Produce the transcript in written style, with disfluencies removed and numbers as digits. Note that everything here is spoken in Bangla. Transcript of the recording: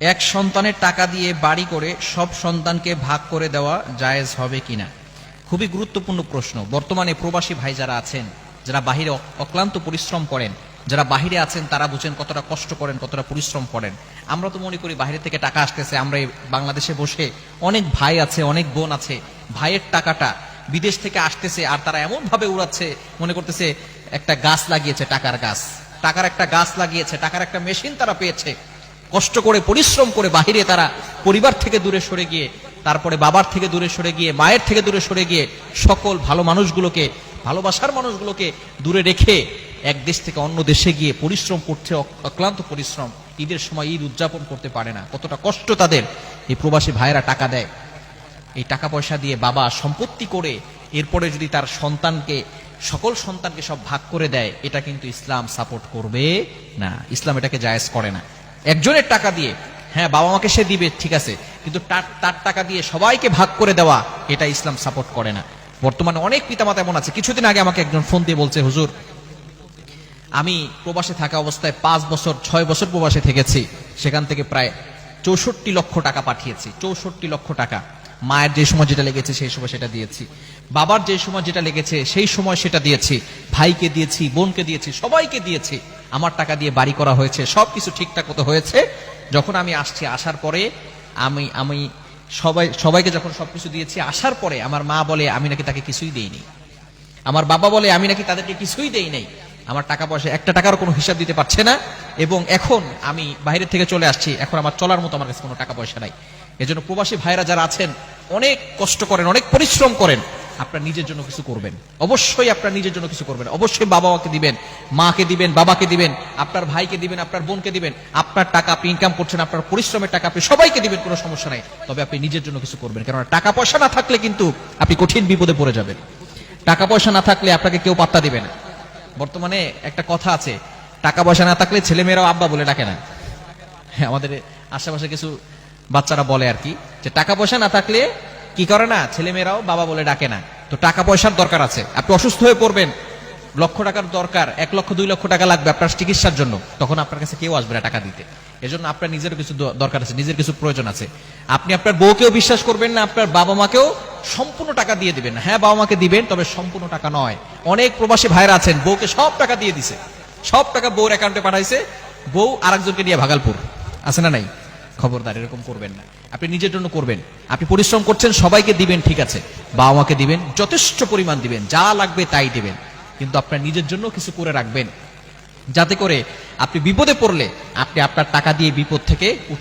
এক সন্তানের টাকা দিয়ে বাড়ি করে সব সন্তানকে ভাগ করে দেওয়া জায়েজ হবে কিনা? খুবই গুরুত্বপূর্ণ প্রশ্ন। বর্তমানে প্রবাসী ভাই যারা আছেন, যারা বাহিরে অক্লান্ত পরিশ্রম করেন, যারা বাহিরে আছেন তারা বুঝেন কতটা কষ্ট করেন, কতটা পরিশ্রম করেন। আমরা তো মনে করি বাইরে থেকে টাকা আসতেছে, আমরা এই বাংলাদেশে বসে অনেক ভাই আছে, অনেক বোন আছে, ভাইয়ের টাকাটা বিদেশ থেকে আসতেছে আর তারা এমন ভাবে উড়াচ্ছে, মনে করতেছে একটা গাছ লাগিয়েছে, টাকার গাছ, টাকার একটা গাছ লাগিয়েছে, টাকার একটা মেশিন তারা পেয়েছে। কষ্ট করে পরিশ্রম করে বাহিরে তারা পরিবার থেকে দূরে সরে গিয়ে, তারপরে বাবার থেকে দূরে সরে গিয়ে, মায়ের থেকে দূরে সরে গিয়ে, সকল ভালো মানুষগুলোকে, ভালোবাসার মানুষগুলোকে দূরে রেখে এক দেশ থেকে অন্য দেশে গিয়ে পরিশ্রম করছে, অক্লান্ত পরিশ্রম। ঈদের সময় ঈদ উদযাপন করতে পারে না, কতটা কষ্ট তাদের। এই প্রবাসী ভাইয়েরা টাকা দেয়, এই টাকা পয়সা দিয়ে বাবা সম্পত্তি করে এরপরে যদি তার সন্তানকে, সকল সন্তানকে সব ভাগ করে দেয়, এটা কিন্তু ইসলাম সাপোর্ট করবে না। ইসলাম এটাকে জায়েজ করে না। একজনের টাকা দিয়ে, হ্যাঁ বাবা মাকে সে দিবে ঠিক আছে, কিন্তু তার টাকা দিয়ে সবাইকে ভাগ করে দেওয়া, এটা ইসলাম সাপোর্ট করে না। বর্তমানে অনেক পিতামাতা এমন আছে। কিছুদিন আগে আমাকে একজন ফোন দিয়ে বলছে, হুজুর আমি প্রবাসে থাকা অবস্থায় 5 বছর 6 বছর প্রবাসে থেকেছি, সেখান থেকে প্রায় 64 লক্ষ টাকা পাঠিয়েছি। 64 লক্ষ টাকা। মায়ের যে সময় যেটা লেগেছে সেই সময় সেটা দিয়েছি, বাবার যে সময় যেটা লেগেছে সেই সময় সেটা দিয়েছি, ভাইকে দিয়েছি, বোনকে দিয়েছি, সবাইকে দিয়েছি। আমার টাকা দিয়ে বাড়ি করা হয়েছে, সবকিছু ঠিকঠাক মতো হয়েছে। যখন আমি আসছি, আসার পরে আমি সবাইকে যখন সবকিছু দিয়েছি, আসার পরে আমার মা বলে আমি নাকি তাকে কিছুই দেইনি, আমার বাবা বলে আমি নাকি তাদেরকে কিছুই দেই নাই। আমার টাকা পয়সা একটা টাকার কোনো হিসাব দিতে পারছে না, এবং এখন আমি বাইরে থেকে চলে আসছি, এখন আমার চলার মতো আমার কাছে কোনো টাকা পয়সা নাই। এজন্য প্রবাসী ভাইরা যারা আছেন, অনেক কষ্ট করেন, অনেক পরিশ্রম করেন, আপনার নিজের জন্য কিছু করবেন। অবশ্যই আপনার নিজের জন্য কিছু করবেন। অবশ্যই বাবা মাকে দিবেন, মাকে দিবেন, বাবাকে দিবেন, আপনার ভাইকে দিবেন, আপনার বোনকে দিবেন। আপনার টাকা আপনি ইনকাম করছেন, আপনার পরিশ্রমের টাকা আপনি সবাইকে দিবেন, কোনো সমস্যা নাই। তবে আপনি নিজের জন্য কিছু করবেন, কারণ টাকা পয়সা না থাকলে কিন্তু আপনি কঠিন বিপদে পড়ে যাবেন। টাকা পয়সা না থাকলে আপনাকে কেউ পাত্তা দিবে না। বর্তমানে একটা কথা আছে, টাকা পয়সা না থাকলে ছেলেমেয়েরাও আব্বা বলে ডাকে না। হ্যাঁ, আমাদের আশেপাশে কিছু বাচ্চারা বলে আর কি, যে টাকা পয়সা না থাকলে কি করে না, ছেলেমেয়েরাও বাবা বলে ডাকে না। তো টাকা পয়সার দরকার আছে। আপনি অসুস্থ হয়ে পড়বেন, লক্ষ টাকার দরকার, 1 লক্ষ 2 লক্ষ টাকা লাগবে আপনার চিকিৎসার জন্য, তখন আপনার কাছে কেউ আসবে না টাকা দিতে। এজন্য আপনার নিজের কিছু দরকার আছে, নিজের কিছু প্রয়োজন আছে। আপনি আপনার বউকেও বিশ্বাস করবেন না, আপনার বাবা মাকেও সম্পূর্ণ টাকা দিয়ে দিবেন। হ্যাঁ, বাবা মাকে দিবেন, তবে সম্পূর্ণ টাকা নয়। অনেক প্রবাসী ভাইরা আছেন, বউকে সব টাকা দিয়ে দিছে, সব টাকা বউর অ্যাকাউন্টে পাঠাইছে, বউ আরেকজনকে নিয়ে ভাগালপুর। আছে না নাই? খবরদার, এরকম করবেন না। আপনি নিজের জন্য করবেন। আপনি পরিশ্রম করছেন, সবাইকে দিবেন ঠিক আছে, বাবা মাকে দিবেন, যথেষ্ট পরিমাণ দিবেন, যা লাগবে তাই দিবেন, কিন্তু আপনার নিজের জন্য কিছু করে রাখবেন, যাতে করে আপনি বিপদে পড়লে আপনি আপনার টাকা দিয়ে বিপদ থেকে উঠে